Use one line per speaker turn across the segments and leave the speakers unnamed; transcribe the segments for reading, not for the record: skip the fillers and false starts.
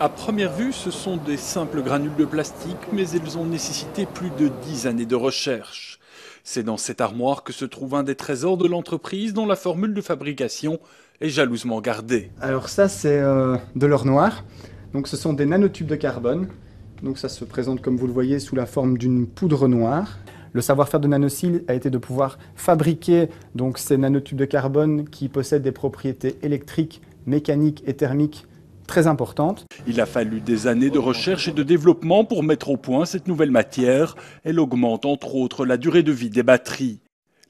À première vue, ce sont des simples granules de plastique, mais elles ont nécessité plus de 10 années de recherche. C'est dans cette armoire que se trouve un des trésors de l'entreprise dont la formule de fabrication est jalousement gardée.
Alors ça, c'est de l'or noir. Donc ce sont des nanotubes de carbone. Donc ça se présente, comme vous le voyez, sous la forme d'une poudre noire. Le savoir-faire de Nanocil a été de pouvoir fabriquer donc, ces nanotubes de carbone qui possèdent des propriétés électriques, mécaniques et thermiques très importantes.
Il a fallu des années de recherche et de développement pour mettre au point cette nouvelle matière. Elle augmente entre autres la durée de vie des batteries.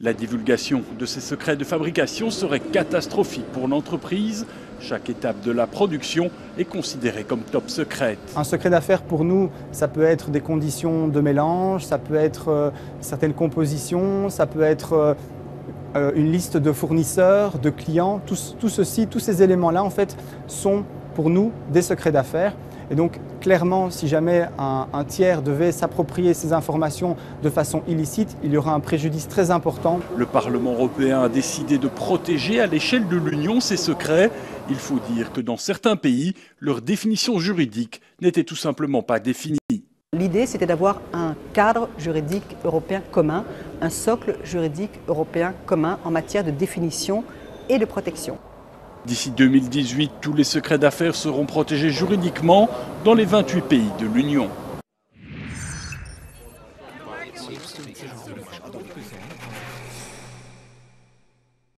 La divulgation de ces secrets de fabrication serait catastrophique pour l'entreprise. Chaque étape de la production est considérée comme top secrète.
Un secret d'affaires pour nous, ça peut être des conditions de mélange, ça peut être certaines compositions, ça peut être une liste de fournisseurs, de clients. Tout ceci, tous ces éléments-là, en fait, sont pour nous des secrets d'affaires. Et donc, clairement, si jamais un tiers devait s'approprier ces informations de façon illicite, il y aura un préjudice très important.
Le Parlement européen a décidé de protéger à l'échelle de l'Union ces secrets. Il faut dire que dans certains pays, leur définition juridique n'était tout simplement pas définie.
L'idée, c'était d'avoir un cadre juridique européen commun, un socle juridique européen commun en matière de définition et de protection.
D'ici 2018, tous les secrets d'affaires seront protégés juridiquement dans les 28 pays de l'Union.